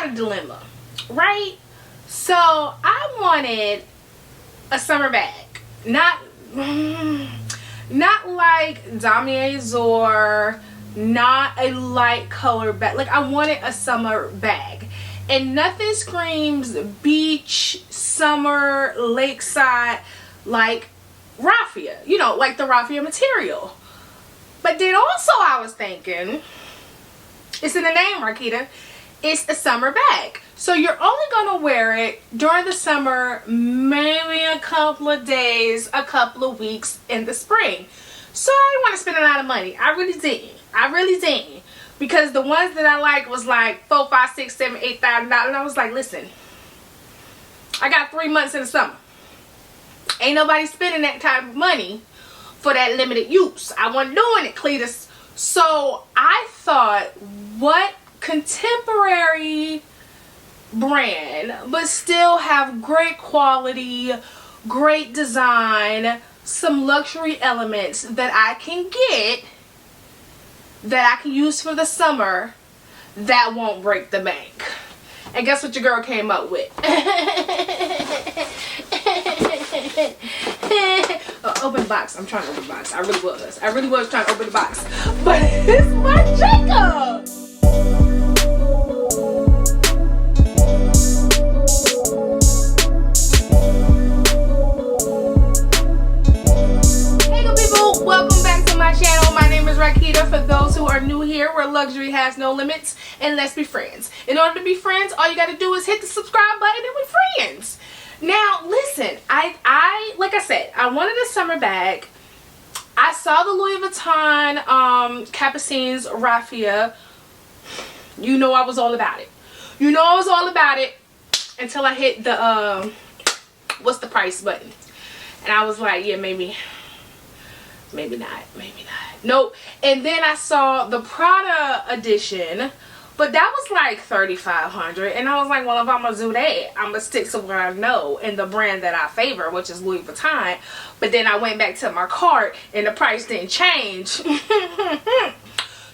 got a dilemma, right? So I wanted a summer bag, not like damier or not a light color bag. Like, I wanted a summer bag, and nothing screams beach, summer, lakeside like raffia, you know, like the raffia material. But then also I was thinking, it's in the name, Marquita, it's a summer bag. So you're only gonna wear it during the summer, maybe a couple of days, a couple of weeks in the spring. So I didn't want to spend a lot of money. I really didn't. Because the ones that I like was like $4, $5, $6, $7, $8,000, and I was like, listen, I got 3 months in the summer. Ain't nobody spending that type of money for that limited use. I wasn't doing it, Cletus. So I thought, what contemporary brand but still have great quality, great design, some luxury elements that I can get, that I can use for the summer, that won't break the bank? And guess what your girl came up with? Open the box. I'm trying to open the box. I really was trying to open the box. But it's Marc Jacob. Hey good people, welcome back to my channel. My name is Rakita. For those who are new here, where luxury has no limits, and let's be friends. In order to be friends, all you gotta do is hit the subscribe button and we're friends. Now listen, I like I said, I wanted a summer bag. I saw the Louis Vuitton Capucines raffia. You know I was all about it. You know I was all about it until I hit the what's the price button. And I was like, yeah, maybe not. Nope. And then I saw the Prada edition, but that was like $3,500, and I was like, well, if I'm gonna do that, I'm gonna stick to what I know and the brand that I favor, which is Louis Vuitton. But then I went back to my cart and the price didn't change.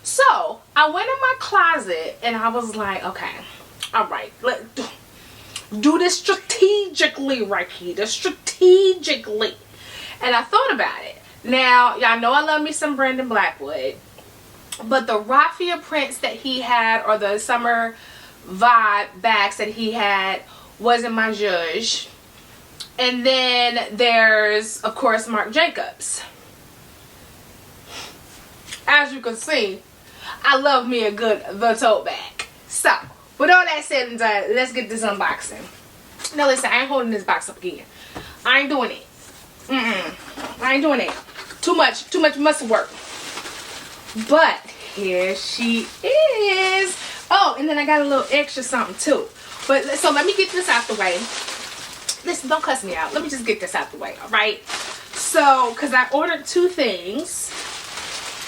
So I went in my closet and I was like, okay, all right, let's do this strategically, Rakita, strategically. And I thought about it. Now, y'all know I love me some Brandon Blackwood, but the raffia prints that he had, or the summer vibe bags that he had, wasn't my judge. And then there's, of course, Marc Jacobs. As you can see, I love me a good the tote bag. So, with all that said and done, let's get this unboxing. Now listen, I ain't holding this box up again. I ain't doing it. I ain't doing it. Too much muscle work. But here she is. Oh, and then I got a little extra something too. But so let me get this out the way. Listen, don't cuss me out. Let me just get this out the way, all right? So, because I ordered 2 things.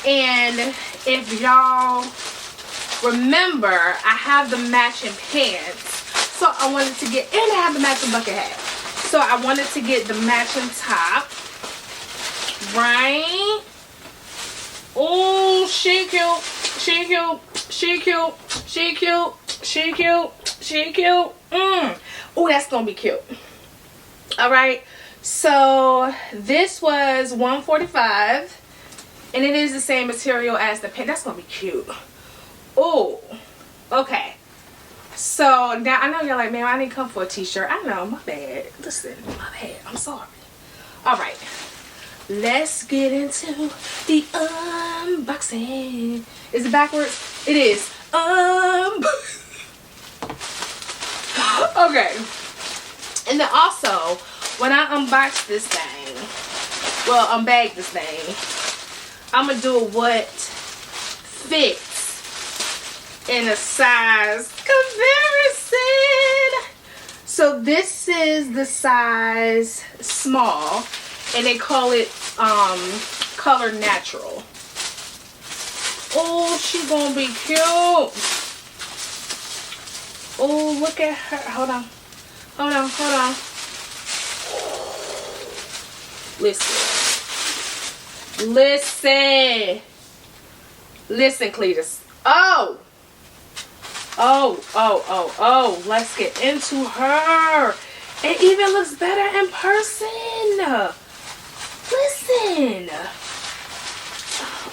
And if y'all remember, I have the matching pants. So I wanted to get, and I have the matching bucket hat. So I wanted to get the matching top. Right? Oh, she cute. She cute. She cute. She cute. She cute. She cute. Oh, that's gonna be cute. Alright. So this was $145. And it is the same material as the pant. That's gonna be cute. Oh. Okay. So now I know you're like, man, I didn't come for a t-shirt. I know, my bad. Listen, my bad. I'm sorry. Alright. Let's get into the unboxing. Is it backwards? It is. Okay. And then also, when I unbox this thing, well, unbag this thing, I'm going to do what fits in a size comparison. So this is the size small. And they call it color natural. Oh, she gonna be cute. Oh, look at her. Hold on. Listen, Cletus. Oh, Oh, let's get into her. It even looks better in person. Listen.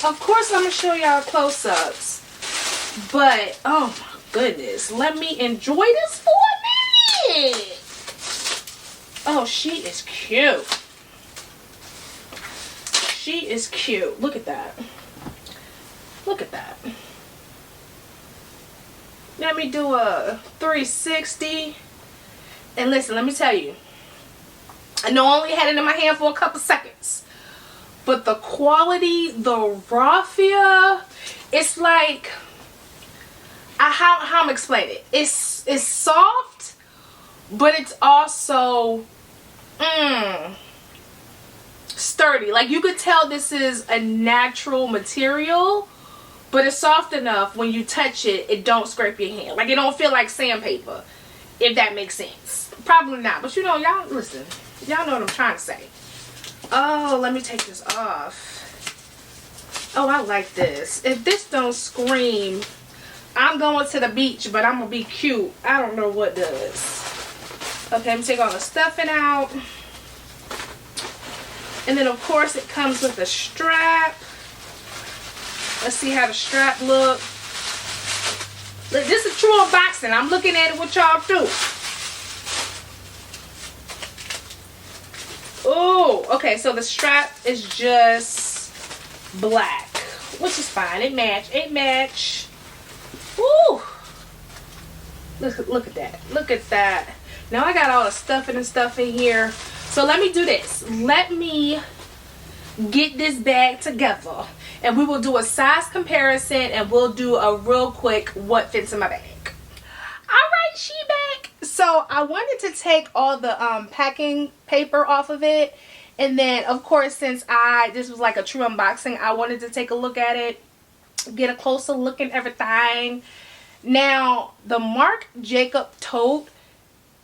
Of course, I'm going to show y'all close-ups. But, oh my goodness. Let me enjoy this for a minute. Oh, she is cute. She is cute. Look at that. Look at that. Let me do a 360. And listen, let me tell you. I know I only had it in my hand for a couple seconds. But the quality, the raffia, it's like, how I'm explaining it. It's soft, but it's also sturdy. Like, you could tell this is a natural material, but it's soft enough when you touch it, it don't scrape your hand. Like, it don't feel like sandpaper, if that makes sense. Probably not, but you know, y'all, listen, y'all know what I'm trying to say. Oh, let me take this off. Oh, I like this. If this don't scream, I'm going to the beach, but I'm going to be cute. I don't know what does. Okay, I'm taking all the stuffing out. And then, of course, it comes with a strap. Let's see how the strap looks. Look, this is true unboxing. I'm looking at it with y'all, too. Oh, okay, so the strap is just black, which is fine. It match. Woo! Look at that. Look at that. Now I got all the stuffing and stuff in here. So let me do this. Let me get this bag together, and we will do a size comparison, and we'll do a real quick what fits in my bag. Alright, she back. So I wanted to take all the packing paper off of it, and then of course, since this was like a true unboxing, I wanted to take a look at it, get a closer look and everything. Now the Marc Jacob Tote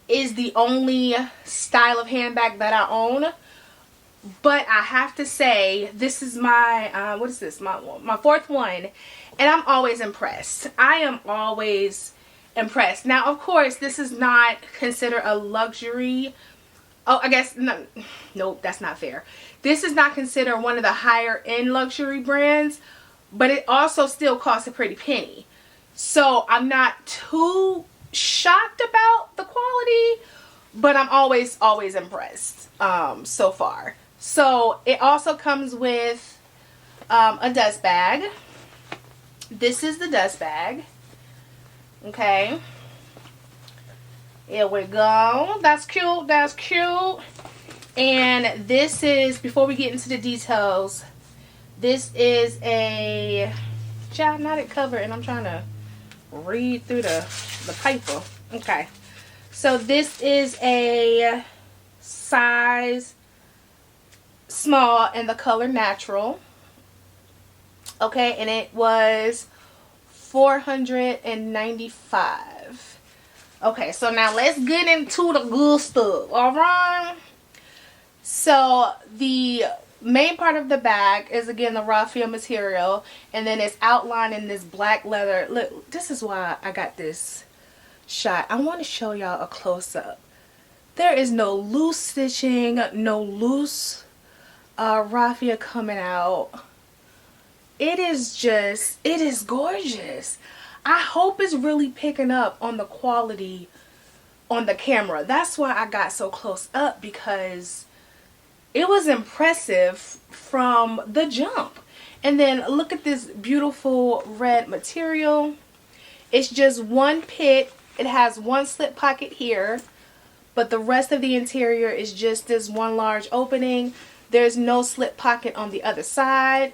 is the only style of handbag that I own, but I have to say this is my what is this, my fourth one, and I'm always impressed. I am always impressed. Now, of course, this is not considered a luxury. Oh, I guess no, that's not fair. This is not considered one of the higher end luxury brands, but it also still costs a pretty penny. So I'm not too shocked about the quality, but I'm always impressed so far. So it also comes with a dust bag. This is the dust bag. Okay, here we go. That's cute. That's cute. And this is, before we get into the details, this is a child knotted cover, and I'm trying to read through the paper. Okay, so this is a size small in the color natural. Okay, and it was $495. Okay, so now let's get into the good stuff. Alright, so the main part of the bag is again the raffia material, and then it's outlined in this black leather. Look, this is why I got this shot. I want to show y'all a close-up. There is no loose stitching, no loose raffia coming out. It is gorgeous. I hope it's really picking up on the quality on the camera. That's why I got so close up, because it was impressive from the jump. And then look at this beautiful red material. It's just one pit. It has one slip pocket here, but the rest of the interior is just this one large opening. There's no slip pocket on the other side.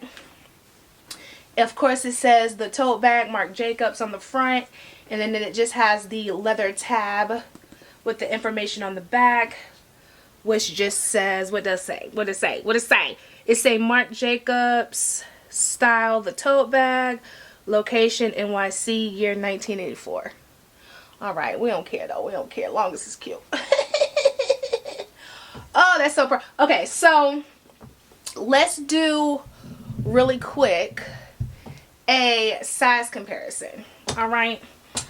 Of course, it says the tote bag Marc Jacobs on the front, and then it just has the leather tab with the information on the back, which just says, what does it say? What does it say? What does it say? It say Marc Jacobs, style the tote bag, location NYC, year 1984. All right, we don't care though. We don't care, as long as it's cute. Oh, that's so okay, so let's do really quick a size comparison. All right,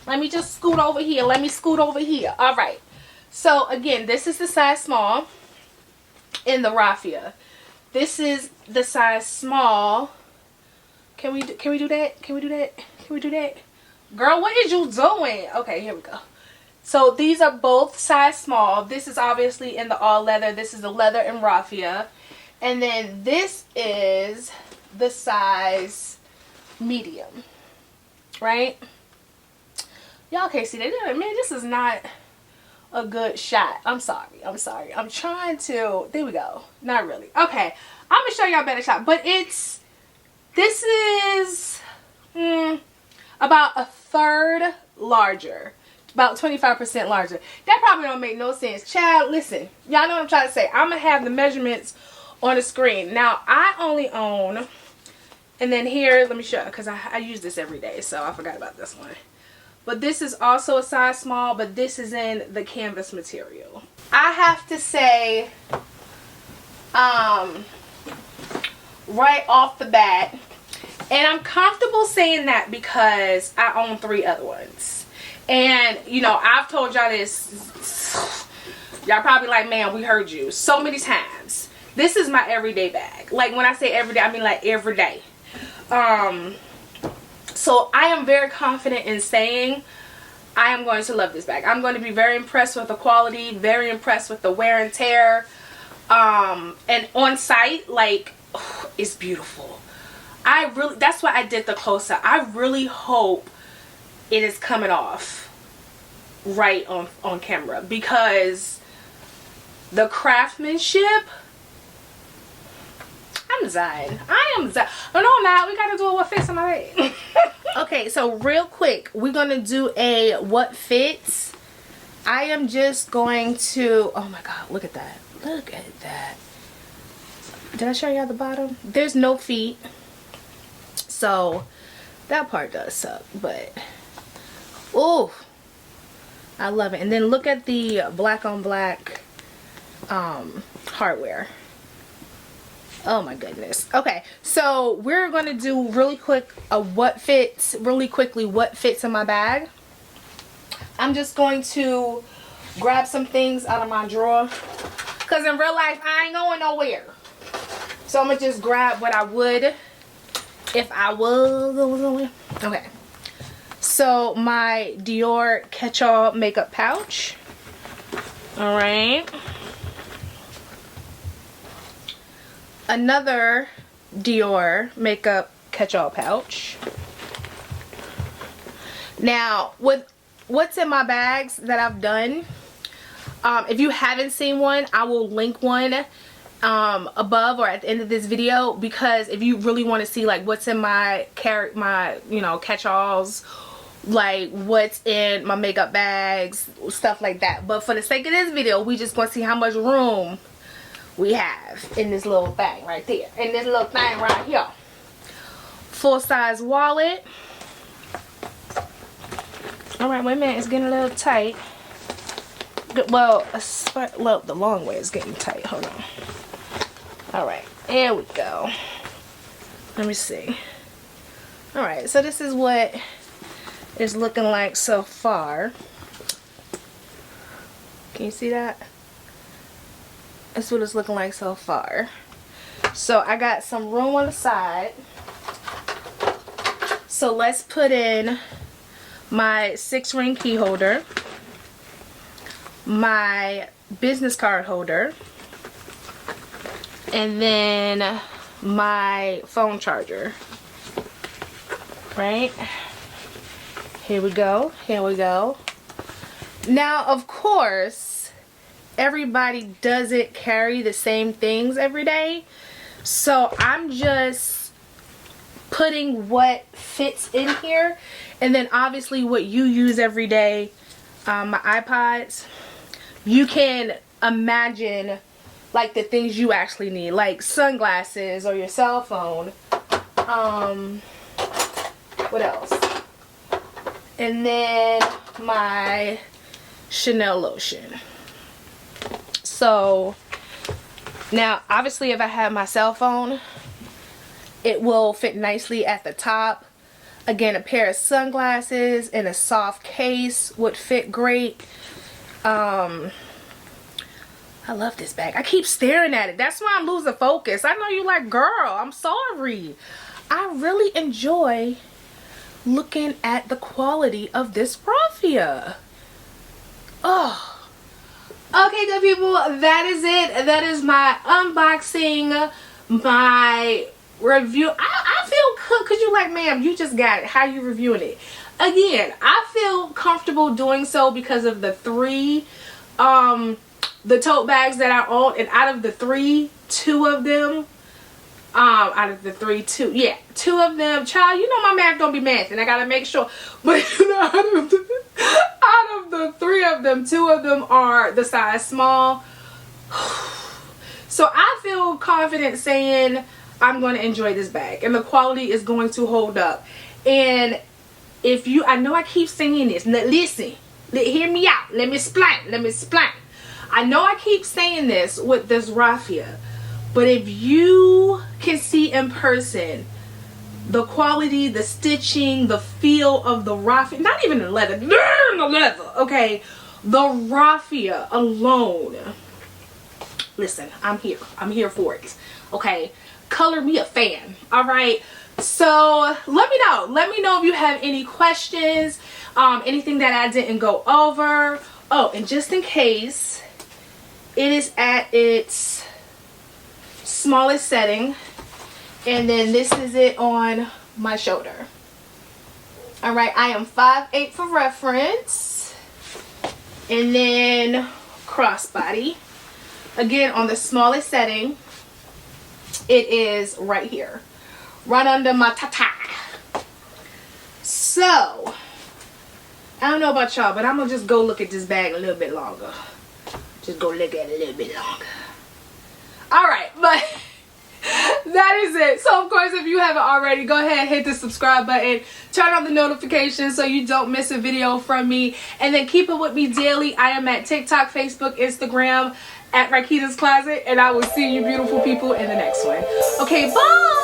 Let me just scoot over here. Let me scoot over here. All right. So again, this is the size small in the raffia. This is the size small. Can we do that? Can we do that? Can we do that? Girl, what is you doing? Okay, here we go. So these are both size small. This is obviously in the all leather. This is the leather and raffia. And then this is the size medium. Right? Y'all can't see that. Man, this is not a good shot. I'm sorry. I'm trying to. There we go. Not really. Okay. I'm going to show y'all a better shot. But this is about a third larger. About 25% larger. That probably don't make no sense. Child, listen. Y'all know what I'm trying to say. I'm going to have the measurements on the screen. Now, I only own, and then here, let me show you, because I use this every day, so I forgot about this one. But this is also a size small, but this is in the canvas material. I have to say, right off the bat, and I'm comfortable saying that because I own 3 other ones. And, you know, I've told y'all this. Y'all probably like, man, we heard you so many times. This is my everyday bag. Like, when I say everyday, I mean like every day. So I am very confident in saying I am going to love this bag. I'm going to be very impressed with the quality, very impressed with the wear and tear. And on site, like, it's beautiful. That's why I did the close-up. I really hope it is coming off right on camera, because the craftsmanship, I'm Zion. I am Zion. Oh, no, I'm not. We got to do a what fits on my head. Okay, so real quick, we're going to do a what fits. I am just going to, oh my God, look at that. Look at that. Did I show you at the bottom? There's no feet. So that part does suck, but oh, I love it. And then look at the black on black hardware. Oh my goodness. Okay, so we're going to do really quick what fits in my bag. I'm just going to grab some things out of my drawer, because in real life I ain't going nowhere. So I'm going to just grab what I would if I was going nowhere. Okay. So my Dior catch-all makeup pouch. Alright. Another Dior makeup catch-all pouch. Now, with what's in my bags that I've done, if you haven't seen one, I will link one above or at the end of this video, because if you really want to see like what's in my catch-alls, like what's in my makeup bags, stuff like that. But for the sake of this video, we just going to see how much room we have in this little thing right there, in this little thing right here. Full size wallet. Alright, wait a minute, it's getting a little tight. Well, the long way is getting tight. Hold on. Alright, there we go. Let me see. Alright, so this is what it's looking like so far. Can you see that? That's what it's looking like so far. So I got some room on the side. So let's put in my 6-ring key holder, my business card holder, and then my phone charger. Right? Here we go. Here we go. Now, of course, everybody doesn't carry the same things every day, so I'm just putting what fits in here, and then obviously what you use every day. My iPods, you can imagine like the things you actually need, like sunglasses or your cell phone. What else? And then my Chanel lotion. So now obviously if I have my cell phone, it will fit nicely at the top. Again, a pair of sunglasses and a soft case would fit great. I love this bag. I keep staring at it. That's why I'm losing focus. I know you like, girl, I'm sorry. I really enjoy looking at the quality of this raffia. Oh. Okay, good people, that is it. That is my unboxing, my review. I feel good because you're like, ma'am, you just got it. How you reviewing it? Again, I feel comfortable doing so because of the three the tote bags that I own, and out of the three, two of them two of them, child, you know my math don't be math, and I gotta make sure, but you know, out of the three of them, two of them are the size small. So I feel confident saying I'm going to enjoy this bag, and the quality is going to hold up. And if you, I know I keep saying this, listen, hear me out, let me explain. I know I keep saying this with this raffia, but if you can see in person the quality, the stitching, the feel of the raffia, not even the leather, okay, the raffia alone, listen, I'm here for it, okay, color me a fan, all right. So let me know if you have any questions, anything that I didn't go over. Oh, and just in case, it is at its smallest setting, and then this is it on my shoulder. All right, I am 5'8" for reference, and then crossbody, again on the smallest setting, it is right here, right under my tata. So I don't know about y'all, but I'm gonna just go look at this bag a little bit longer. Just go look at it a little bit longer. Alright, but that is it. So of course, if you haven't already, go ahead, hit the subscribe button, turn on the notifications so you don't miss a video from me, and then keep it with me daily. I am at TikTok, Facebook, Instagram, at Rakita's Closet, and I will see you beautiful people in the next one. Okay, bye!